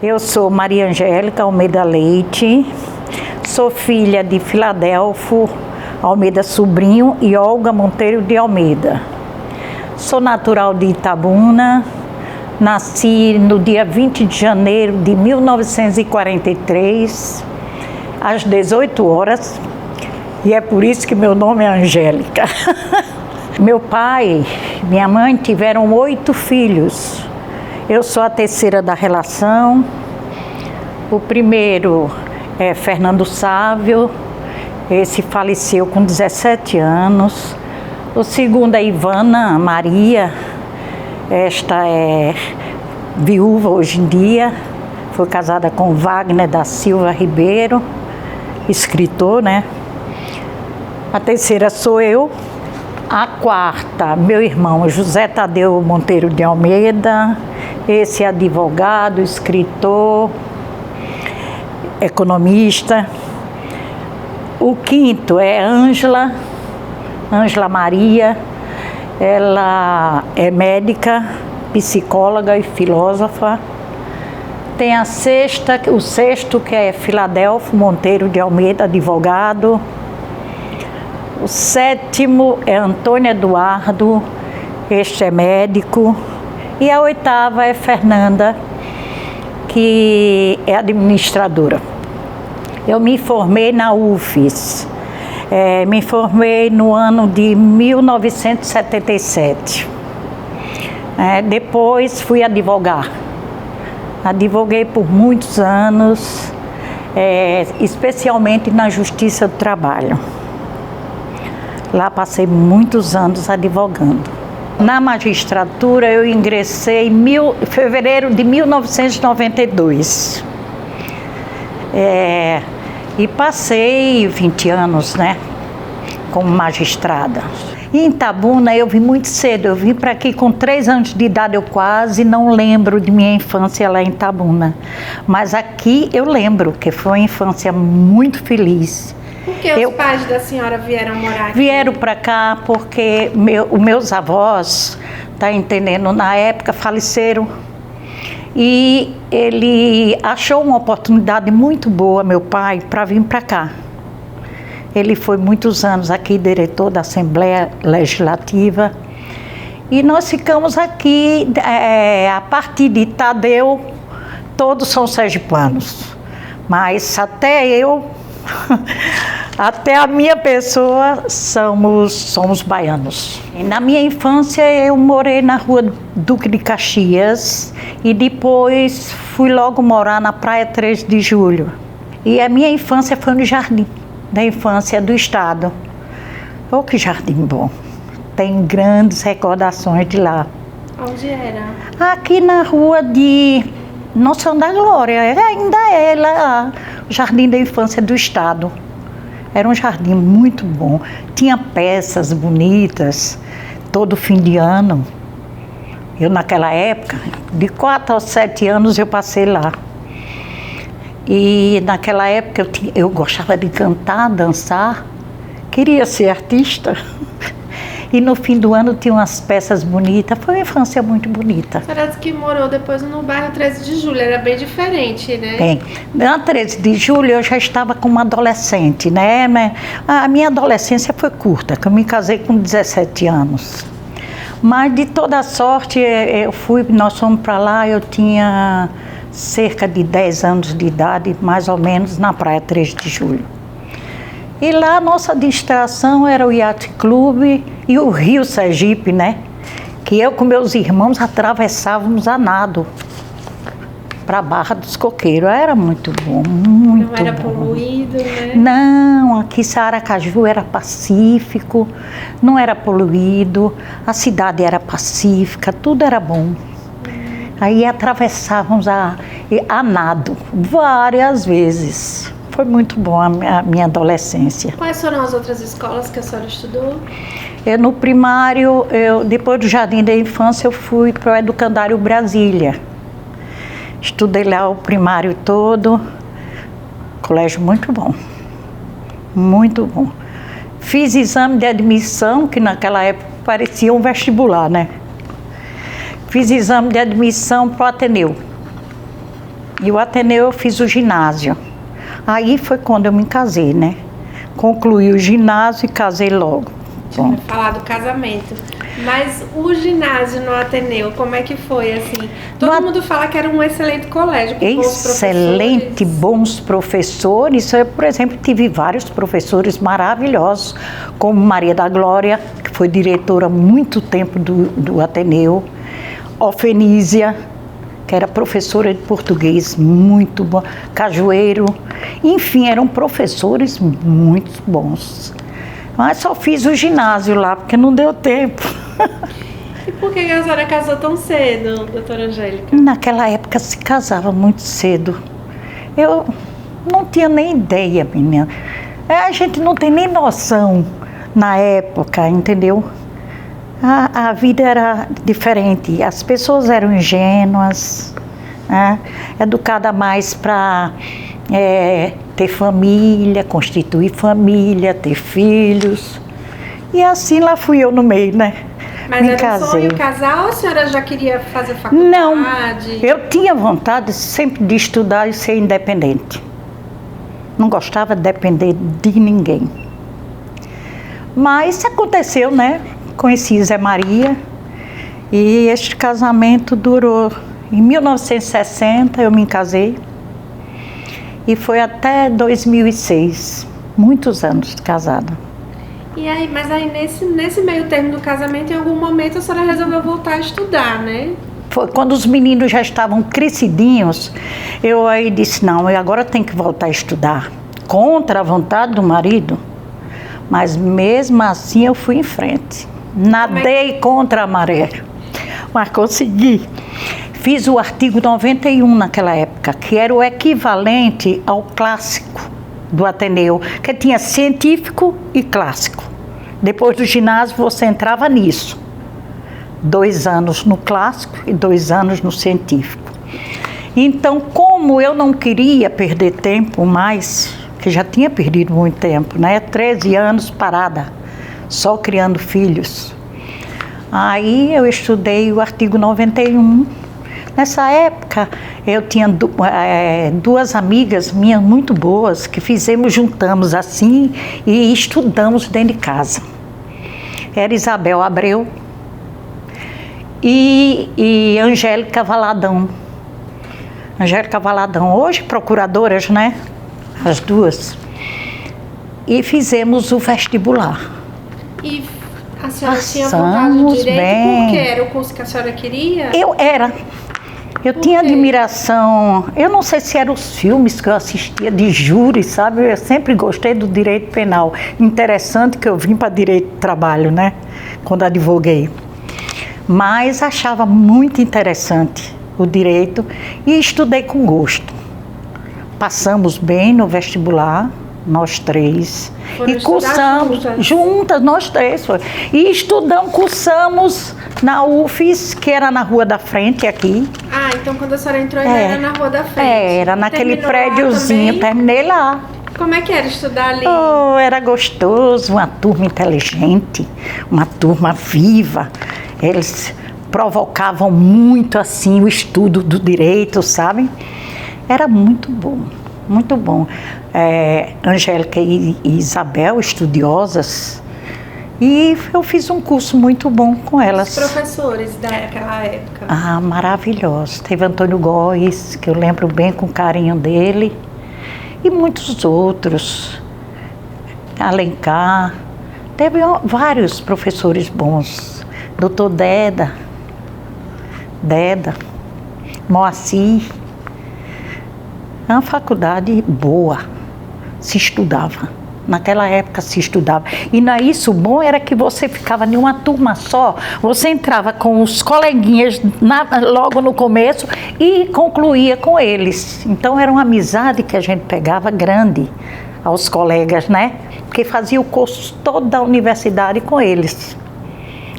Eu sou Maria Angélica Almeida Leite, sou filha de Filadelfo Almeida Sobrinho e Olga Monteiro de Almeida. Sou natural de Itabuna, nasci no dia 20 de janeiro de 1943, às 18 horas, e é por isso que meu nome é Angélica. Meu pai e minha mãe tiveram 8 filhos. Eu sou a terceira da relação. O primeiro é Fernando Sávio, esse faleceu com 17 anos. O segundo é Ivana Maria, esta é viúva hoje em dia, foi casada com Wagner da Silva Ribeiro, escritor, né? A terceira sou eu. A quarta, meu irmão José Tadeu Monteiro de Almeida, esse é advogado, escritor, economista. O quinto é Ângela Maria, ela é médica, psicóloga e filósofa. Tem a sexta, o sexto que é Filadelfo Monteiro de Almeida, advogado. O sétimo é Antônio Eduardo, este é médico. E a oitava é Fernanda, que é administradora. Eu me formei na UFES, me formei no ano de 1977. Depois fui advogar. Advoguei por muitos anos, especialmente na Justiça do Trabalho. Lá passei muitos anos advogando. Na magistratura eu ingressei em fevereiro de 1992. E passei 20 anos, né, como magistrada. E em Itabuna eu vim muito cedo, eu vim para aqui com 3 anos de idade, eu quase não lembro de minha infância lá em Itabuna. Mas aqui eu lembro que foi uma infância muito feliz. Por que os pais da senhora vieram morar aqui? Vieram para cá porque os meus avós, tá entendendo, na época faleceram. E ele achou uma oportunidade muito boa, meu pai, para vir para cá. Ele foi muitos anos aqui, diretor da Assembleia Legislativa. E nós ficamos aqui, a partir de Tadeu, todos são sergipanos. Mas até eu, até a minha pessoa, somos baianos. E na minha infância eu morei na rua Duque de Caxias e depois fui logo morar na Praia 3 de Julho. E a minha infância foi no Jardim da Infância do Estado. Oh, que jardim bom! Tem grandes recordações de lá. Onde era? Aqui na rua de Nossa Senhora da Glória, ainda é lá, o Jardim da Infância do Estado. Era um jardim muito bom, tinha peças bonitas, todo fim de ano. Eu naquela época, de 4 aos 7 anos eu passei lá. E naquela época eu gostava de cantar, dançar, queria ser artista. E no fim do ano tinha umas peças bonitas, foi uma infância muito bonita. A senhora disse que morou depois no bairro 13 de Julho, era bem diferente, né? Bem, na 13 de julho eu já estava como adolescente, né? A minha adolescência foi curta, que eu me casei com 17 anos. Mas de toda sorte, nós fomos para lá, eu tinha cerca de 10 anos de idade, mais ou menos, na Praia 3 de Julho. E lá a nossa distração era o Yacht Clube e o Rio Sergipe, né? Que eu com meus irmãos atravessávamos a nado para a Barra dos Coqueiros. Era muito bom, muito bom. Não era poluído, né? Não, aqui Saracaju era pacífico, não era poluído, a cidade era pacífica, tudo era bom. Aí atravessávamos a nado várias vezes. Foi muito bom a minha adolescência. Quais foram as outras escolas que a senhora estudou? No primário, depois do Jardim da Infância, eu fui para o Educandário Brasília. Estudei lá o primário todo. Colégio muito bom. Muito bom. Fiz exame de admissão, que naquela época parecia um vestibular, né? Fiz exame de admissão para o Ateneu. E o Ateneu eu fiz o ginásio. Aí foi quando eu me casei, né? Concluí o ginásio e casei logo. Vai falar do casamento. Mas o ginásio no Ateneu, como é que foi, assim? Todo mundo fala que era um excelente colégio. Excelente, bons professores. Eu, por exemplo, tive vários professores maravilhosos, como Maria da Glória, que foi diretora há muito tempo do Ateneu. Ofenísia, que era professora de português, muito bom. Cajueiro. Enfim, eram professores muito bons. Mas só fiz o ginásio lá, porque não deu tempo. E por que a senhora casou tão cedo, doutora Angélica? Naquela época se casava muito cedo. Eu não tinha nem ideia, menina. A gente não tem nem noção na época, entendeu? A vida era diferente, as pessoas eram ingênuas, né? Educada mais para ter família, constituir família, ter filhos. E assim lá fui eu no meio, né? Mas era um sonho casar ou a senhora já queria fazer faculdade? Não, eu tinha vontade sempre de estudar e ser independente. Não gostava de depender de ninguém. Mas aconteceu, né? Conheci Zé Maria e este casamento durou. Em 1960 eu me casei e foi até 2006, muitos anos de casada. E aí, mas aí nesse meio termo do casamento, em algum momento a senhora resolveu voltar a estudar, né? Foi quando os meninos já estavam crescidinhos, eu aí disse, não, eu agora tenho que voltar a estudar, contra a vontade do marido, mas mesmo assim eu fui em frente. Nadei contra a maré, mas consegui. Fiz o artigo 91 naquela época, que era o equivalente ao clássico do Ateneu, que tinha científico e clássico. Depois do ginásio você entrava nisso. 2 anos no clássico e 2 anos no científico. Então, como eu não queria perder tempo mais, que já tinha perdido muito tempo, né? 13 anos parada, só criando filhos. Aí eu estudei o artigo 91. Nessa época, eu tinha 2 amigas minhas muito boas que juntamos assim e estudamos dentro de casa. Era Isabel Abreu e Angélica Valadão. Angélica Valadão, hoje procuradoras, né? As 2. E fizemos o vestibular. E a senhora tinha vontade de direito bem. Porque era o curso que a senhora queria? Eu tinha admiração, eu não sei se eram os filmes que eu assistia de júri, sabe? Eu sempre gostei do direito penal. Interessante que eu vim para direito do trabalho, né? Quando advoguei. Mas achava muito interessante o direito e estudei com gosto. Passamos bem no vestibular, nós 3. Foram e cursamos juntas, nós 3. E cursamos na UFES, que era na Rua da Frente, aqui. Ah, então quando a senhora entrou, era na Rua da Frente. Era naquele prédiozinho, terminei lá. Como é que era estudar ali? Oh, era gostoso, uma turma inteligente, uma turma viva. Eles provocavam muito, assim, o estudo do direito, sabe? Era muito bom, muito bom. Angélica e Isabel, estudiosas, e eu fiz um curso muito bom com elas. Os professores daquela época? Ah, maravilhosos. Teve Antônio Góes, que eu lembro bem com carinho dele, e muitos outros. Alencar. Teve vários professores bons. Doutor Deda, Moacir. É uma faculdade boa, se estudava. Naquela época se estudava. E isso, o bom era que você ficava em uma turma só, você entrava com os coleguinhas logo no começo e concluía com eles. Então era uma amizade que a gente pegava grande aos colegas, né? Porque fazia o curso todo da universidade com eles.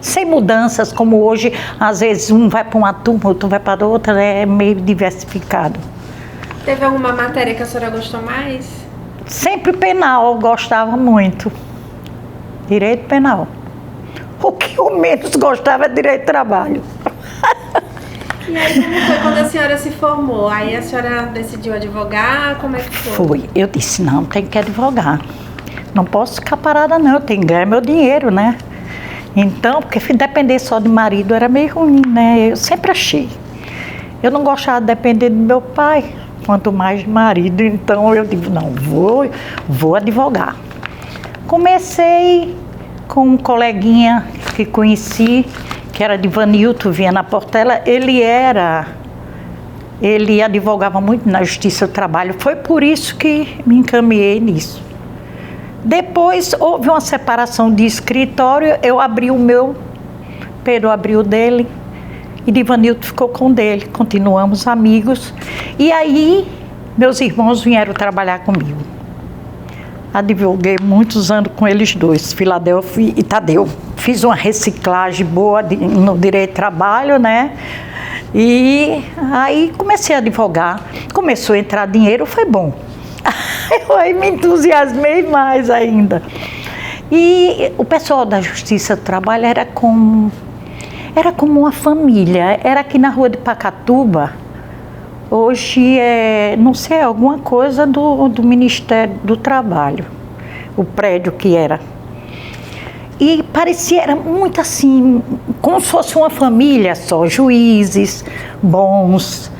Sem mudanças, como hoje, às vezes um vai para uma turma, outro vai para outra, é meio diversificado. Teve alguma matéria que a senhora gostou mais? Sempre penal, eu gostava muito. Direito penal. O que eu menos gostava é direito de trabalho. E aí, como foi quando a senhora se formou? Aí a senhora decidiu advogar? Como é que foi? Foi. Eu disse, não, tem que advogar. Não posso ficar parada, não. Eu tenho que ganhar meu dinheiro, né? Então, porque se depender só de marido era meio ruim, né? Eu sempre achei. Eu não gostava de depender do meu pai, quanto mais de marido. Então, eu digo, não, vou advogar. Comecei com um coleguinha que conheci, que era de Vanilton, vinha na Portela. Ele advogava muito na Justiça do Trabalho. Foi por isso que me encaminhei nisso. Depois houve uma separação de escritório, eu abri o meu, Pedro abriu o dele e Divanilton ficou com o dele. Continuamos amigos. E aí meus irmãos vieram trabalhar comigo. Advoguei muitos anos com eles dois, Filadélfia e Tadeu. Fiz uma reciclagem boa no direito de trabalho, né? E aí comecei a advogar. Começou a entrar dinheiro, foi bom. Eu aí me entusiasmei mais ainda. E o pessoal da Justiça do Trabalho era como uma família. Era aqui na rua de Pacatuba. Hoje é, não sei, alguma coisa do Ministério do Trabalho, o prédio que era. E parecia, era muito assim, como se fosse uma família só, juízes bons,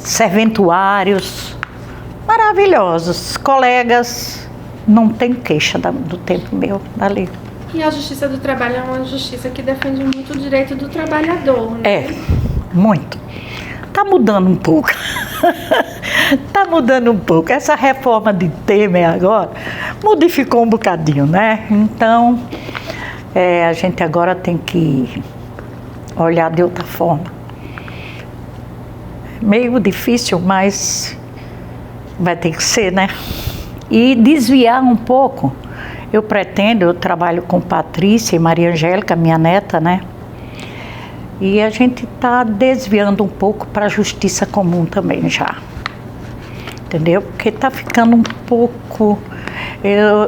serventuários, maravilhosos, colegas, não tenho queixa do tempo meu ali. E a Justiça do Trabalho é uma justiça que defende muito o direito do trabalhador, né? É, muito. Está mudando um pouco. Está mudando um pouco. Essa reforma de Temer agora modificou um bocadinho, né? Então, a gente agora tem que olhar de outra forma. Meio difícil, mas vai ter que ser, né? E desviar um pouco. Eu trabalho com Patrícia e Maria Angélica, minha neta, né? E a gente está desviando um pouco para a justiça comum também já. Entendeu? Porque está ficando um pouco...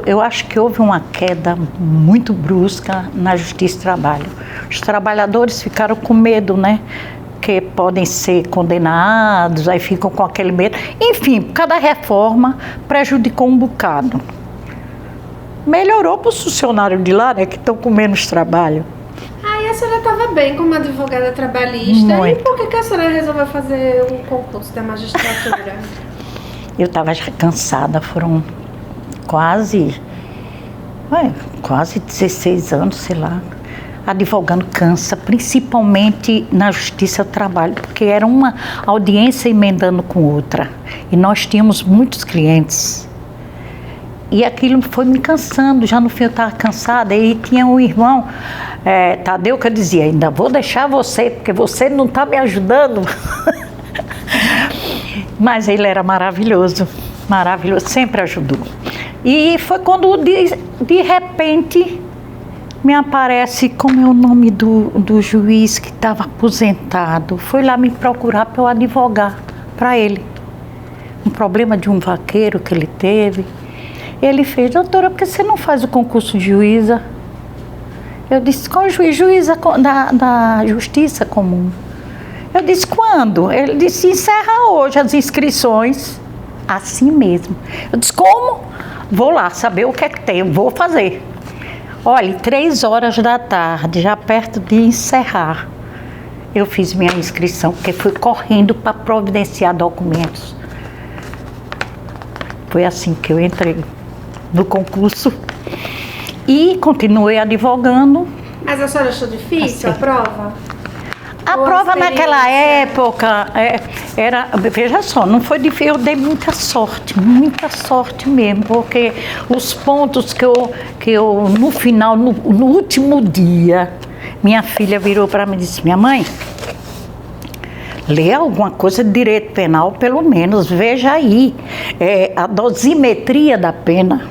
Eu acho que houve uma queda muito brusca na justiça do trabalho. Os trabalhadores ficaram com medo, né? Que podem ser condenados, aí ficam com aquele medo. Enfim, cada reforma prejudicou um bocado. Melhorou para os funcionários de lá, né? Que estão com menos trabalho. Aí a senhora estava bem como advogada trabalhista. Muito. E por que a senhora resolveu fazer o concurso da magistratura? Eu estava já cansada, foram quase 16 anos, sei lá. Advogando cansa, principalmente na Justiça do Trabalho, porque era uma audiência emendando com outra. E nós tínhamos muitos clientes. E aquilo foi me cansando, já no fim eu estava cansada. E tinha um irmão, Tadeu, que eu dizia, ainda vou deixar você, porque você não está me ajudando. Mas ele era maravilhoso, sempre ajudou. E foi quando, de repente, me aparece como é o nome do juiz que estava aposentado. Foi lá me procurar para eu advogar para ele. Um problema de um vaqueiro que ele teve. Ele fez, doutora, por que você não faz o concurso de juíza? Eu disse, qual juiz? Juíza da Justiça Comum. Eu disse, quando? Ele disse, encerra hoje as inscrições. Assim mesmo. Eu disse, como? Vou lá saber o que é que tem, vou fazer. Olha, 3h da tarde, já perto de encerrar, eu fiz minha inscrição, porque fui correndo para providenciar documentos. Foi assim que eu entrei no concurso e continuei advogando. Mas a senhora achou difícil a prova? A prova naquela época era, veja só, não foi difícil, eu dei muita sorte mesmo, porque os pontos que eu no final, no último dia, minha filha virou para mim e disse, minha mãe, lê alguma coisa de direito penal, pelo menos, veja aí, a dosimetria da pena.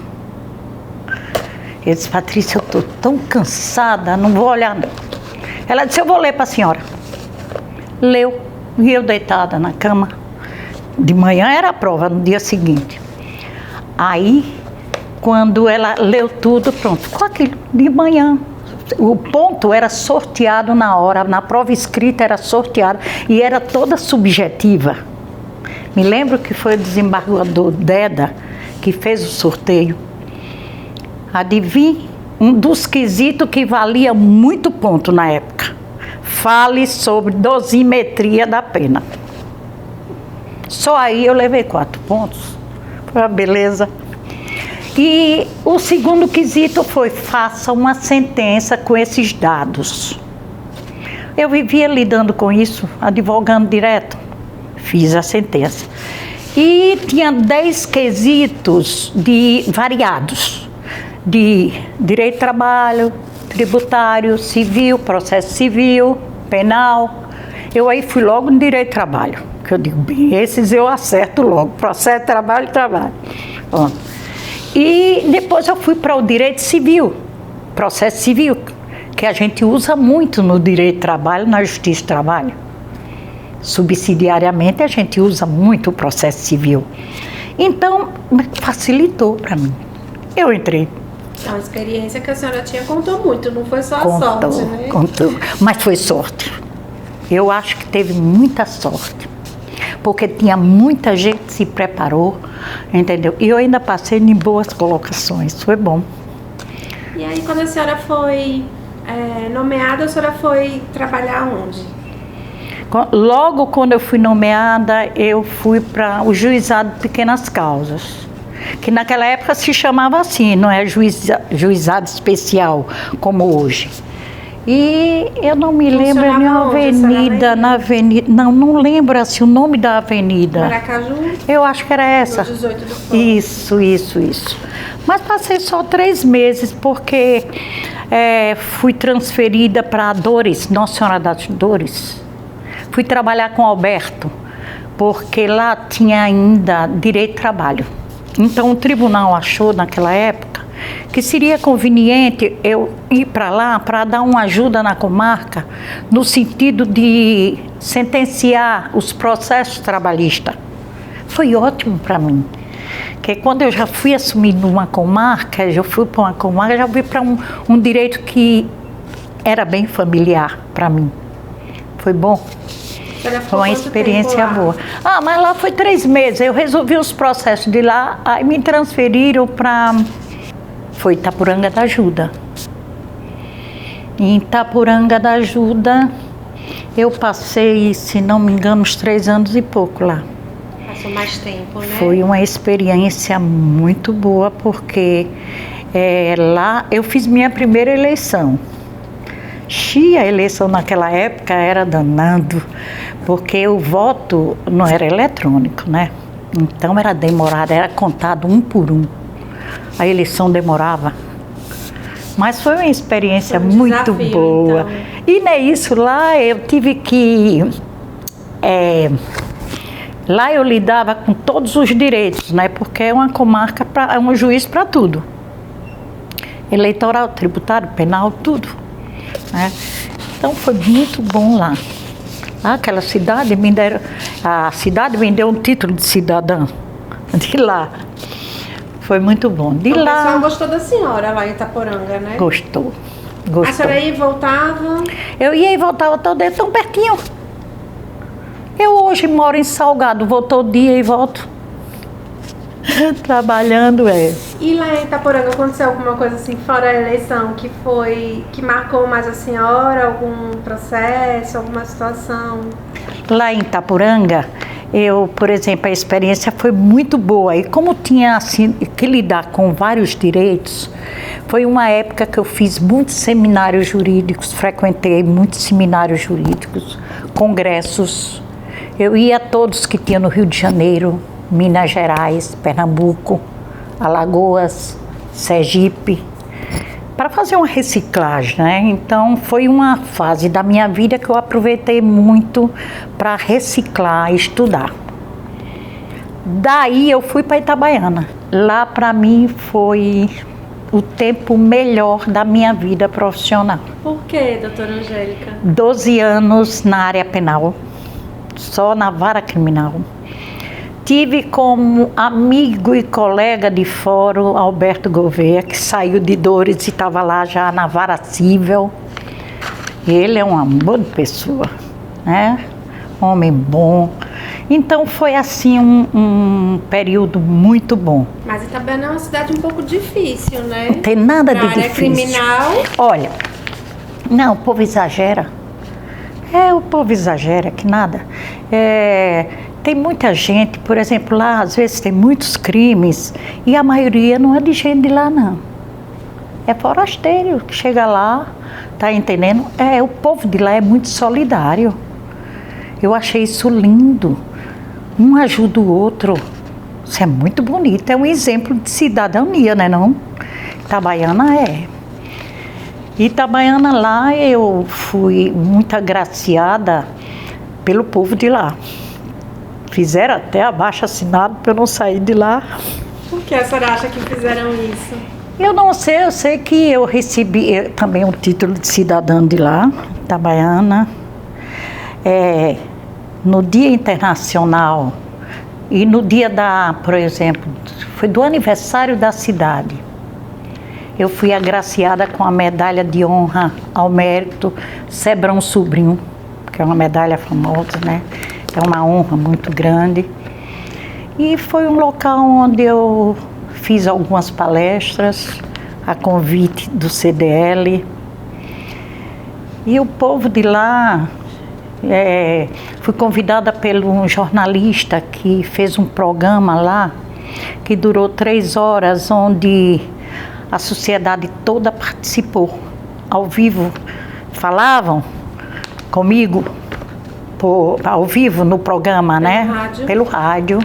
Eu disse, Patrícia, eu estou tão cansada, não vou olhar não. Ela disse, eu vou ler para a senhora. Leu, e eu deitada na cama. De manhã era a prova, no dia seguinte. Aí, quando ela leu tudo, pronto, ficou aquilo. De manhã, O ponto era sorteado na hora, na prova escrita era sorteado e era toda subjetiva. Me lembro que foi o desembargador Deda que fez o sorteio. Adivinhe, um dos quesitos que valia muito ponto na época. Fale sobre dosimetria da pena. Só aí eu levei 4 pontos. Foi uma beleza. E o segundo quesito foi: faça uma sentença com esses dados. Eu vivia lidando com isso, advogando direto. Fiz a sentença. E tinha 10 quesitos variados. De direito do trabalho, tributário, civil, processo civil, penal. Eu aí fui logo no direito do trabalho, que eu digo, bem, esses eu acerto logo, processo, trabalho. Bom. E depois eu fui para o direito civil, processo civil, que a gente usa muito no direito do trabalho, na justiça do trabalho. Subsidiariamente a gente usa muito o processo civil. Então, facilitou para mim. Eu entrei. É uma experiência que a senhora tinha, contou muito, não foi só a sorte, né? Contou, mas foi sorte. Eu acho que teve muita sorte, porque tinha muita gente que se preparou, entendeu? E eu ainda passei em boas colocações, foi bom. E aí, quando a senhora foi nomeada, a senhora foi trabalhar onde? Logo quando eu fui nomeada, eu fui para o juizado de pequenas causas, que naquela época se chamava assim, não é juizado especial como hoje. E eu não me lembro na avenida, não lembro assim o nome da avenida. Maracaju? Eu acho que era essa. 18 do Fogo. Isso. Mas passei só 3 meses, porque fui transferida para Dores, Nossa Senhora das Dores. Fui trabalhar com Alberto, porque lá tinha ainda direito de trabalho. Então o tribunal achou naquela época que seria conveniente eu ir para lá para dar uma ajuda na comarca, no sentido de sentenciar os processos trabalhistas. Foi ótimo para mim, porque quando eu já fui assumindo uma comarca, já fui para um direito que era bem familiar para mim. Foi bom. Foi uma experiência boa. Mas lá foi 3 meses. Eu resolvi os processos de lá, aí me transferiram para... Foi Itapuranga da Ajuda. Em Itapuranga da Ajuda, eu passei, se não me engano, uns 3 anos e pouco lá. Passou mais tempo, né? Foi uma experiência muito boa, porque lá eu fiz minha primeira eleição. A eleição naquela época era danado, porque o voto não era eletrônico, né? Então era demorado, era contado um por um. A eleição demorava. Mas foi uma experiência muito boa. Então. E não é isso, lá eu tive que... lá eu lidava com todos os direitos, né? Porque é uma comarca, é um juiz para tudo. Eleitoral, tributário, penal, tudo. Né? Então foi muito bom lá. Aquela cidade a cidade me deu um título de cidadã de lá. Foi muito bom. O pessoal gostou da senhora lá em Itaporanga, né? Gostou. A senhora ia e voltava? Eu ia e voltava todo dia, tão pertinho. Eu hoje moro em Salgado, vou todo dia e volto. Trabalhando, E lá em Itaporanga aconteceu alguma coisa assim, fora a eleição, que marcou mais a senhora? Algum processo, alguma situação? Lá em Itaporanga, por exemplo, a experiência foi muito boa. E como tinha assim, que lidar com vários direitos, foi uma época que eu fiz muitos seminários jurídicos, frequentei muitos seminários jurídicos, congressos. Eu ia a todos que tinha no Rio de Janeiro, Minas Gerais, Pernambuco, Alagoas, Sergipe, para fazer uma reciclagem, né? Então foi uma fase da minha vida que eu aproveitei muito para reciclar, estudar. Daí eu fui para Itabaiana. Lá para mim foi o tempo melhor da minha vida profissional. Por quê, doutora Angélica? 12 anos na área penal, só na vara criminal. Tive como amigo e colega de fórum Alberto Gouveia, que saiu de Dores e estava lá já na vara civil. Ele é uma boa pessoa, né? Homem bom. Então foi assim um período muito bom. Mas Itabaiana é uma cidade um pouco difícil, né? Não tem nada Pra de área difícil. criminal. Olha, não, o povo exagera. O povo exagera, que nada. Tem muita gente, por exemplo, lá às vezes tem muitos crimes e a maioria não é de gente de lá, não. É forasteiro que chega lá, tá entendendo? O povo de lá é muito solidário. Eu achei isso lindo. Um ajuda o outro. Isso é muito bonito. É um exemplo de cidadania, né, não? Itabaiana é. Itabaiana lá eu fui muito agraciada pelo povo de lá. Fizeram até abaixo-assinado para eu não sair de lá. Por que a senhora acha que fizeram isso? Eu não sei, eu sei que eu recebi também um título de cidadã de lá, Itabaiana. No Dia Internacional e no dia por exemplo, foi do aniversário da cidade. Eu fui agraciada com a medalha de honra ao mérito Sebrão Sobrinho, que é uma medalha famosa, né? É uma honra muito grande. E foi um local onde eu fiz algumas palestras, a convite do CDL. E o povo de lá, fui convidada por um jornalista que fez um programa lá, que durou 3 horas, onde a sociedade toda participou, ao vivo, falavam comigo, ao vivo no programa, né? Pelo rádio.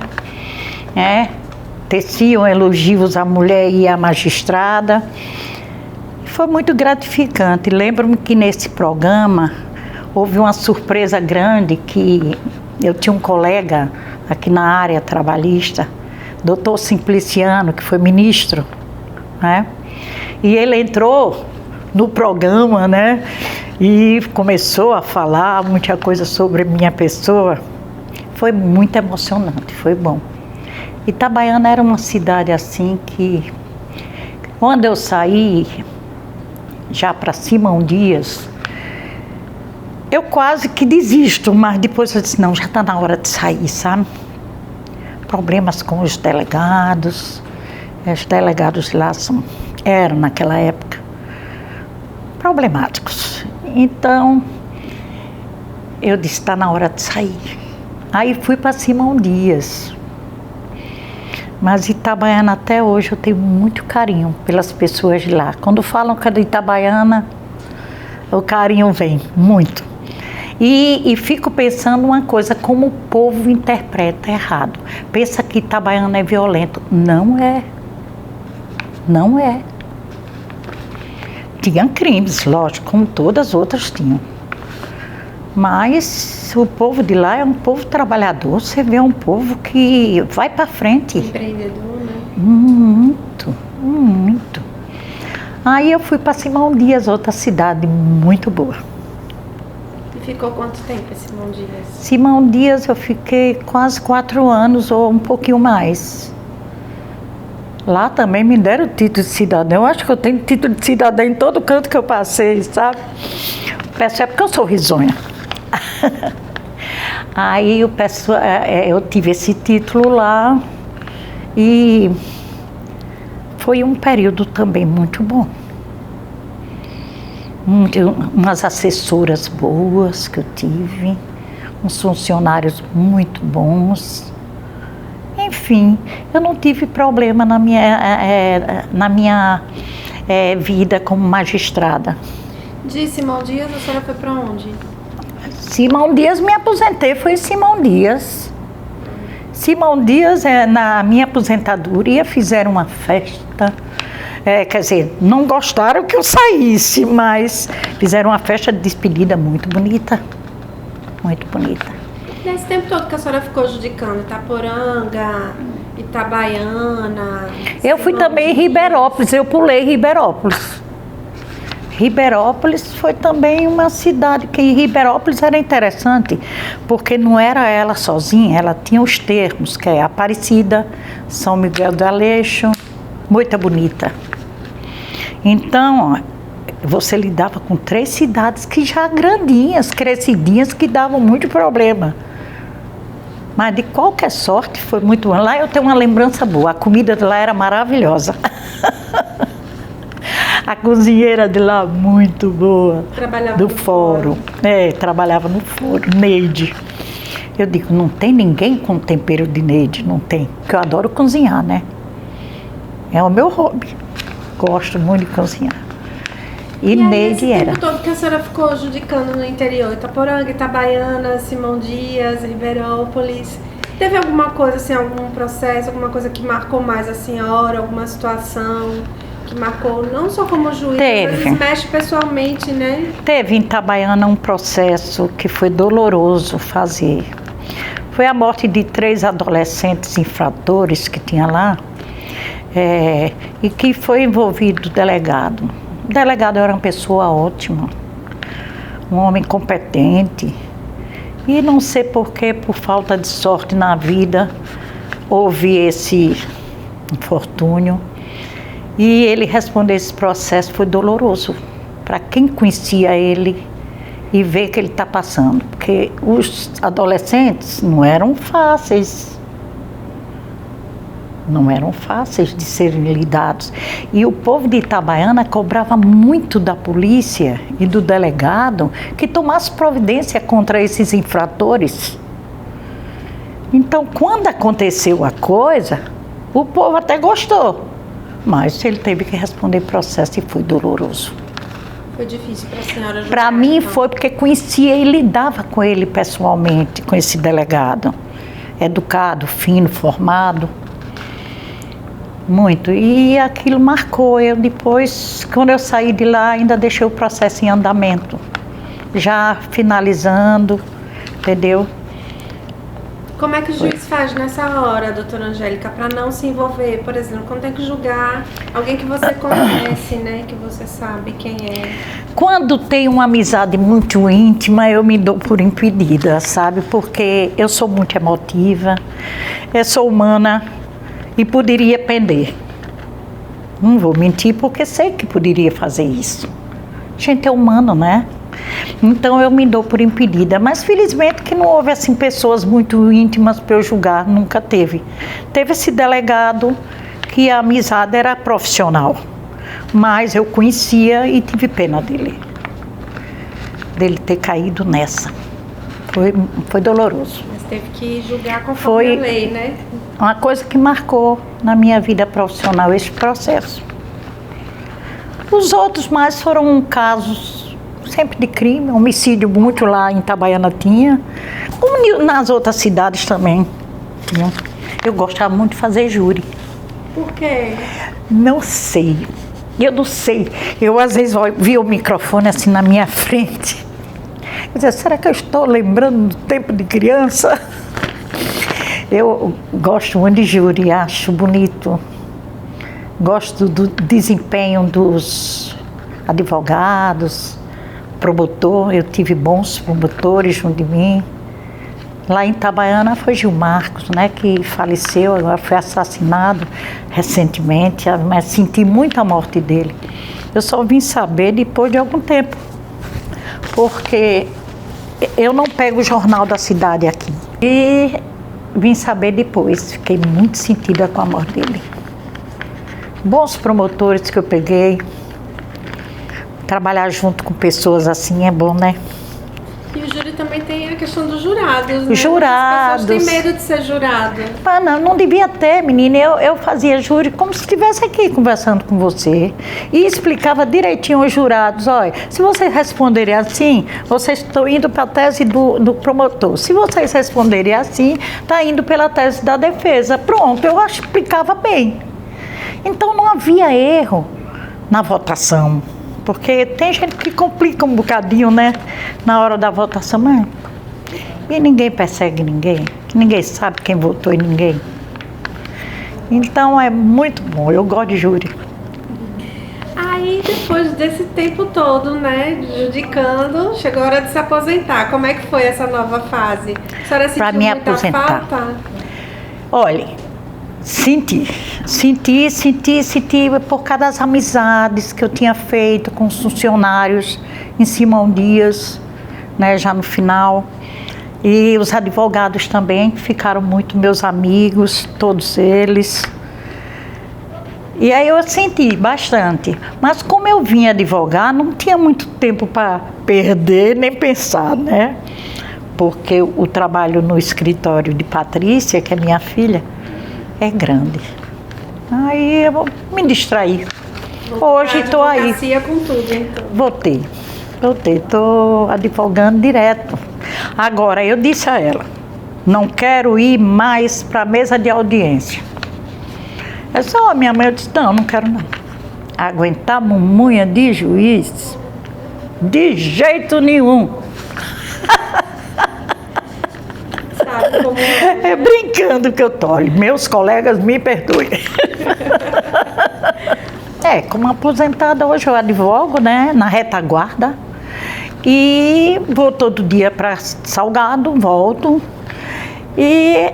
Teciam elogios à mulher e à magistrada. Foi muito gratificante. Lembro-me que nesse programa houve uma surpresa grande, que eu tinha um colega aqui na área trabalhista, doutor Simpliciano, que foi ministro, né? E ele entrou no programa, né? E começou a falar muita coisa sobre minha pessoa. Foi muito emocionante, foi bom. Itabaiana era uma cidade assim que, quando eu saí, já para Simão Dias, eu quase que desisto, mas depois eu disse, não, já está na hora de sair, sabe? Problemas com os delegados lá eram naquela época problemáticos. Então, eu disse, está na hora de sair. Aí fui para Simão Dias. Mas Itabaiana até hoje eu tenho muito carinho pelas pessoas de lá. Quando falam que é de Itabaiana, o carinho vem, muito. E fico pensando uma coisa, como o povo interpreta errado. Pensa que Itabaiana é violento. Não é. Não é. Tinha crimes, lógico, como todas as outras tinham. Mas o povo de lá é um povo trabalhador. Você vê um povo que vai para frente. Empreendedor, né? Muito, muito. Aí eu fui para Simão Dias, outra cidade muito boa. E ficou quanto tempo em Simão Dias? Simão Dias eu fiquei quase 4 anos ou um pouquinho mais. Lá também me deram o título de cidadão. Eu acho que eu tenho título de cidadão em todo canto que eu passei, sabe? Peço porque eu sou risonha. Aí eu tive esse título lá e foi um período também muito bom. Umas assessoras boas que eu tive, uns funcionários muito bons. Enfim, eu não tive problema na minha vida como magistrada. De Simão Dias, a senhora foi para onde? Simão Dias, me aposentei, foi em Simão Dias. Simão Dias, na minha aposentadoria, fizeram uma festa. Quer dizer, não gostaram que eu saísse, mas fizeram uma festa de despedida muito bonita. Muito bonita. Nesse tempo todo que a senhora ficou judicando Itaporanga, Itabaiana... Eu fui também em Ribeirópolis, eu pulei Ribeirópolis. Ribeirópolis foi também uma cidade que em Ribeirópolis era interessante, porque não era ela sozinha, ela tinha os termos, que é Aparecida, São Miguel do Aleixo, Moita Bonita. Então, você lidava com 3 cidades que já grandinhas, crescidinhas, que davam muito problema. Mas de qualquer sorte foi muito bom. Lá eu tenho uma lembrança boa, a comida de lá era maravilhosa. A cozinheira de lá muito boa. Trabalhava do no fórum. Trabalhava no fórum, Neide. Eu digo, não tem ninguém com tempero de Neide, não tem. Porque eu adoro cozinhar, né? É o meu hobby. Gosto muito de cozinhar. E Neide era. Tempo todo que a senhora ficou judicando no interior, Itaporanga, Itabaiana, Simão Dias, Ribeirópolis, teve alguma coisa assim, algum processo, alguma coisa que marcou mais a senhora, alguma situação que marcou, não só como juiz, mas mexe pessoalmente, né? Teve em Itabaiana um processo que foi doloroso fazer. Foi a morte de 3 adolescentes infratores que tinha lá, e que foi envolvido o delegado. O delegado era uma pessoa ótima, um homem competente. E não sei porquê, por falta de sorte na vida, houve esse infortúnio. E ele responder esse processo foi doloroso para quem conhecia ele e ver que ele está passando. Porque os adolescentes não eram fáceis. Não eram fáceis de serem lidados. E o povo de Itabaiana cobrava muito da polícia e do delegado que tomasse providência contra esses infratores. Então, quando aconteceu a coisa, o povo até gostou. Mas ele teve que responder processo e foi doloroso. Foi difícil para a senhora julgar? Para mim foi porque conhecia e lidava com ele pessoalmente, com esse delegado. Educado, fino, formado. Muito. E aquilo marcou. Eu depois, quando eu saí de lá, ainda deixei o processo em andamento. Já finalizando, entendeu? Como é que o juiz faz nessa hora, doutora Angélica, para não se envolver? Por exemplo, quando tem que julgar alguém que você conhece, né? Que você sabe quem é. Quando tem uma amizade muito íntima, eu me dou por impedida, sabe? Porque eu sou muito emotiva, eu sou humana e poderia pender. Não vou mentir porque sei que poderia fazer isso. A gente é humano, né? Então eu me dou por impedida, mas felizmente que não houve assim pessoas muito íntimas para eu julgar, nunca teve. Teve esse delegado que a amizade era profissional, mas eu conhecia e tive pena dele ter caído nessa. Foi doloroso. Mas teve que julgar conforme a lei, né? Uma coisa que marcou na minha vida profissional esse processo. Os outros mais foram casos sempre de crime, homicídio muito lá em Itabaiana tinha, como nas outras cidades também tinha. Eu gostava muito de fazer júri. Por quê? Não sei, eu não sei. Eu às vezes via o microfone assim na minha frente. Eu dizia, será que eu estou lembrando do tempo de criança? Eu gosto muito de júri, acho bonito. Gosto do desempenho dos advogados, promotor, eu tive bons promotores junto de mim. Lá em Itabaiana foi Gil Marcos, né, que faleceu, agora foi assassinado recentemente, mas senti muito a morte dele. Eu só vim saber depois de algum tempo, porque eu não pego o jornal da cidade aqui. E vim saber depois, fiquei muito sentida com a morte dele. Bons promotores que eu peguei. Trabalhar junto com pessoas assim é bom, né? E o júri também tem a questão dos jurados, né? Jurados. As pessoas têm medo de ser jurado. Ah, não devia ter, menina. Eu fazia júri como se estivesse aqui conversando com você. E explicava direitinho aos jurados, olha, se vocês responderem assim, vocês estão indo para a tese do promotor. Se vocês responderem assim, está indo pela tese da defesa. Pronto, eu explicava bem. Então não havia erro na votação. Porque tem gente que complica um bocadinho, né? Na hora da votação, mas... E ninguém persegue ninguém. Ninguém sabe quem votou em ninguém. Então é muito bom, eu gosto de júri. aí, depois desse tempo todo, né, judicando, chegou a hora de se aposentar. Como é que foi essa nova fase? A senhora sentiu me muita aposentar. falta? Olha, senti por causa das amizades que eu tinha feito com os funcionários em Simão Dias, né, já no final. E os advogados também ficaram muito meus amigos, todos eles. E aí eu senti bastante. Mas como eu vim advogar, não tinha muito tempo para perder nem pensar, né? Porque o trabalho no escritório de Patrícia, que é minha filha, é grande. Aí eu vou me distrair. Hoje estou aí. Advocacia com tudo, então. Voltei, estou advogando direto. Agora, eu disse a ela, não quero ir mais para a mesa de audiência. É só minha mãe, eu disse, não quero não. Aguentar mumunha de juiz? De jeito nenhum. Sabe como É brincando que eu tô. Meus colegas me perdoem. Como aposentada hoje eu advogo, né, na retaguarda. E vou todo dia para Salgado, volto. E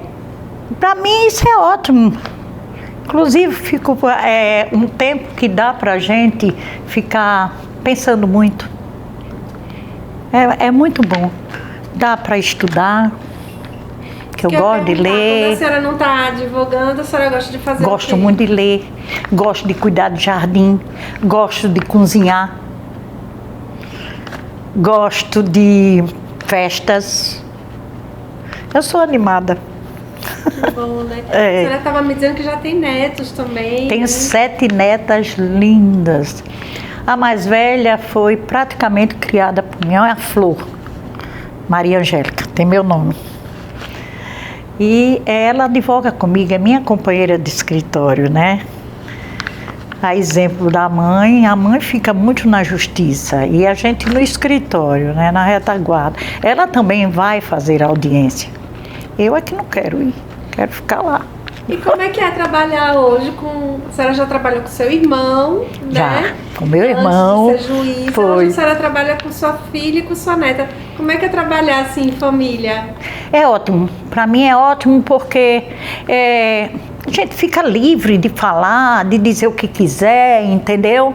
para mim isso é ótimo. Inclusive fico um tempo que dá para a gente ficar pensando muito. É muito bom. Dá para estudar, que eu gosto de ler. Quando a senhora não está advogando, a senhora gosta de fazer Gosto o quê? muito de ler, gosto de cuidar do jardim, gosto de cozinhar, gosto de festas. Eu sou animada. Que bom, né? É. A senhora estava me dizendo que já tem netos também. Tenho né? 7 netas lindas. A mais velha foi praticamente criada por mim, é a Flor, Maria Angélica, tem meu nome. E ela advoga comigo, é minha companheira de escritório, né? A exemplo da mãe, a mãe fica muito na justiça e a gente no escritório, né, na retaguarda. Ela também vai fazer audiência. Eu é que não quero ir, quero ficar lá. E como é que é trabalhar hoje com... A senhora já trabalhou com seu irmão, Já, né? com meu irmão. Antes de ser juíza, foi. hoje a senhora trabalha com sua filha e com sua neta. Como é que é trabalhar assim em família? É ótimo, para mim é ótimo porque a gente fica livre de falar, de dizer o que quiser, entendeu?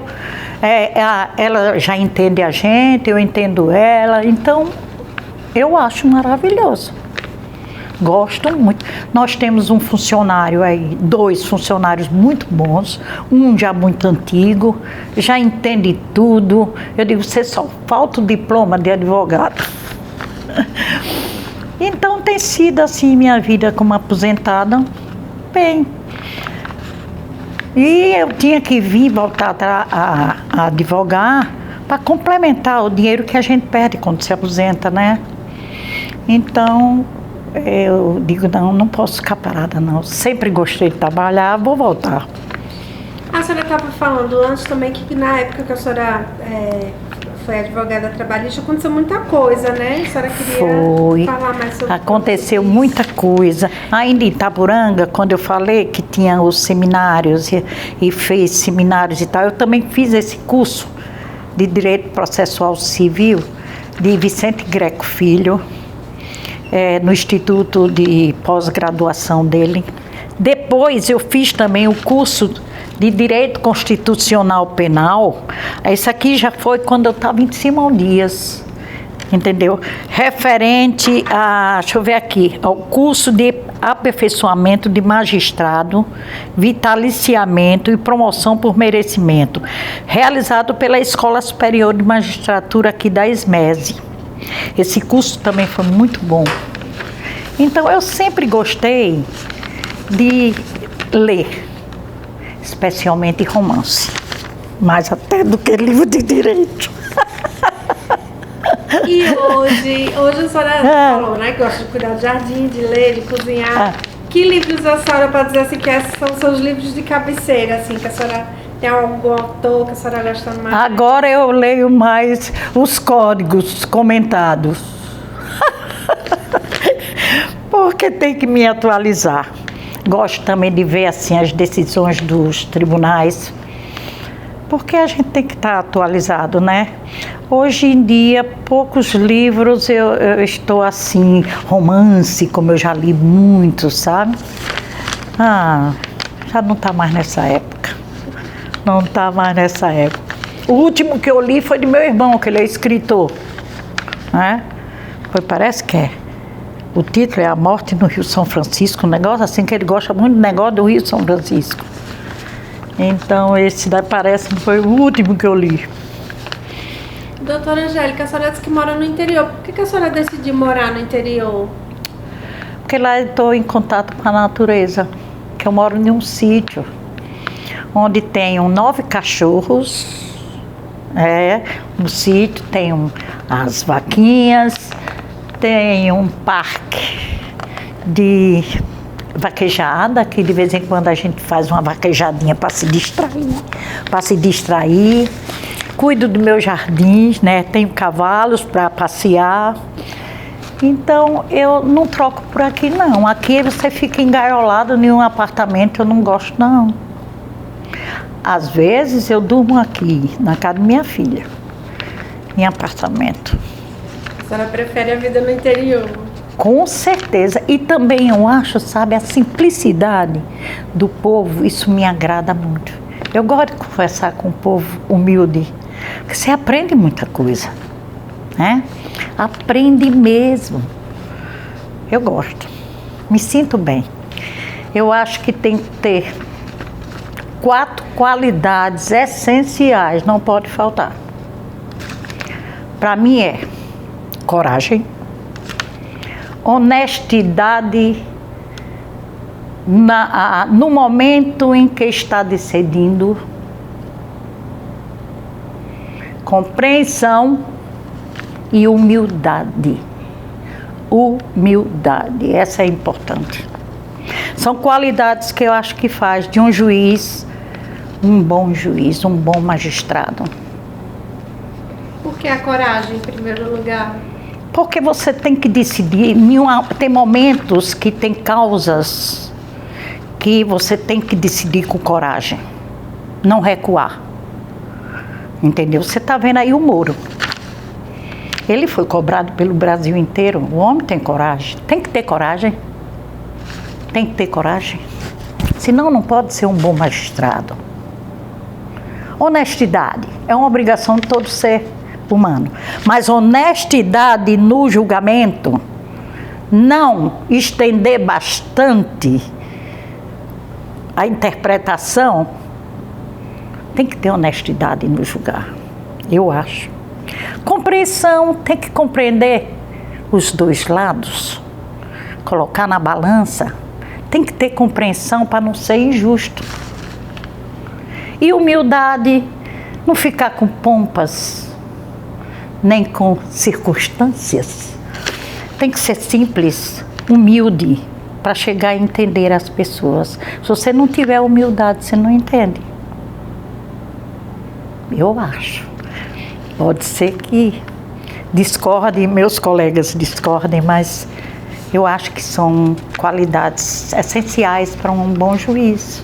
Ela já entende a gente, eu entendo ela, então eu acho maravilhoso. Gosto muito. Nós temos um funcionário aí, 2 funcionários muito bons, um já muito antigo, já entende tudo. Eu digo, você só falta o diploma de advogado. Então tem sido assim minha vida como aposentada, bem. E eu tinha que vir voltar a advogar para complementar o dinheiro que a gente perde quando se aposenta, né? Então eu digo, não posso ficar parada não. Sempre gostei de trabalhar, vou voltar. A senhora estava falando antes também que na época que a senhora foi advogada trabalhista, aconteceu muita coisa, né? A senhora queria falar mais sobre Aconteceu isso. muita coisa. Ainda em Itaporanga, quando eu falei que tinha os seminários e fez seminários e tal, eu também fiz esse curso de Direito Processual Civil de Vicente Greco Filho, no Instituto de Pós-Graduação dele. Depois eu fiz também o curso de Direito Constitucional Penal. Esse aqui já foi quando eu estava em Simão Dias, entendeu? Referente deixa eu ver aqui, ao curso de aperfeiçoamento de magistrado, vitaliciamento e promoção por merecimento, realizado pela Escola Superior de Magistratura aqui da ESMESE. Esse curso também foi muito bom. Então eu sempre gostei de ler, especialmente romance, mais até do que livro de direito. E hoje a senhora falou, né, que gosta de cuidar do jardim, de ler, de cozinhar. Que livros a senhora pode dizer assim que são seus livros de cabeceira, assim, que a senhora tem algum autor que a senhora gosta mais? Agora eu leio mais os códigos comentados. Porque tem que me atualizar. Gosto também de ver assim as decisões dos tribunais, Porque a gente tem que estar atualizado, né? Hoje em dia, poucos livros eu estou assim, romance, como eu já li muito, sabe? Já não está mais nessa época. Não está mais nessa época. O último que eu li foi de meu irmão, que ele é escritor, né? Parece que é. O título é A Morte no Rio São Francisco, um negócio assim, que ele gosta muito do negócio do Rio São Francisco. Então, esse daí parece que foi o último que eu li. Doutora Angélica, a senhora disse que mora no interior. Por que a senhora decidiu morar no interior? Porque lá eu estou em contato com a natureza. Que eu moro em um sítio, onde tenho 9 cachorros. No sítio tem as vaquinhas, tem um parque de vaquejada, que de vez em quando a gente faz uma vaquejadinha para se distrair. Cuido dos meus jardins, né? Tenho cavalos para passear. Então, eu não troco por aqui, não. Aqui você fica engaiolado em um apartamento, eu não gosto, não. Às vezes, eu durmo aqui, na casa da minha filha, em apartamento. A senhora prefere a vida no interior? Com certeza. E também eu acho, sabe, a simplicidade do povo, isso me agrada muito. Eu gosto de conversar com o povo humilde, porque você aprende muita coisa, né? Aprende mesmo. Eu gosto. Me sinto bem. Eu acho que tem que ter 4 qualidades essenciais, não pode faltar. Para mim é coragem, honestidade no momento em que está decidindo, compreensão e humildade. Humildade, essa é importante. São qualidades que eu acho que faz de um juiz, um bom magistrado. Por que a coragem, em primeiro lugar? Porque você tem que decidir, tem momentos que tem causas que você tem que decidir com coragem, não recuar. Entendeu? Você está vendo aí o Moro. Ele foi cobrado pelo Brasil inteiro. O homem tem coragem. Tem que ter coragem. Tem que ter coragem. Senão não pode ser um bom magistrado. Honestidade é uma obrigação de todo ser humano. Mas honestidade no julgamento, não estender bastante a interpretação, tem que ter honestidade no julgar, eu acho. Compreensão, tem que compreender os dois lados, colocar na balança, tem que ter compreensão para não ser injusto. E humildade, não ficar com pompas, nem com circunstâncias. Tem que ser simples, humilde, para chegar a entender as pessoas. Se você não tiver humildade, você não entende. Eu acho. Pode ser que discordem, meus colegas discordem, mas eu acho que são qualidades essenciais para um bom juiz.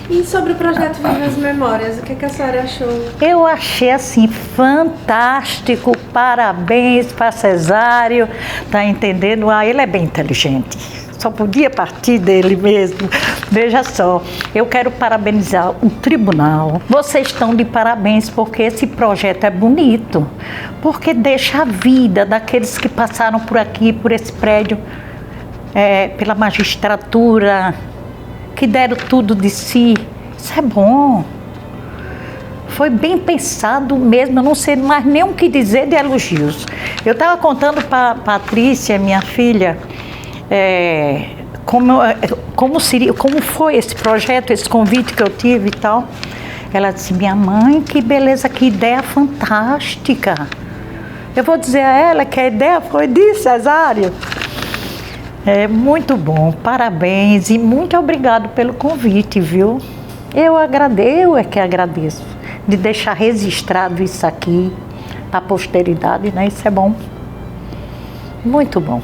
E sobre o projeto Viva as Memórias, o que a senhora achou? Eu achei assim fantástico, parabéns para Cesário, tá entendendo? Ele é bem inteligente, só podia partir dele mesmo. Veja só, eu quero parabenizar o tribunal. Vocês estão de parabéns porque esse projeto é bonito, porque deixa a vida daqueles que passaram por aqui, por esse prédio, pela magistratura, que deram tudo de si. Isso é bom. Foi bem pensado mesmo, eu não sei mais nem o que dizer de elogios. Eu estava contando para a Patrícia, minha filha, como foi esse projeto, esse convite que eu tive e tal. Ela disse, minha mãe, que beleza, que ideia fantástica. Eu vou dizer a ela que a ideia foi de Cesário. É muito bom, parabéns e muito obrigado pelo convite, viu? Eu é que agradeço de deixar registrado isso aqui para a posteridade, né? Isso é bom, muito bom.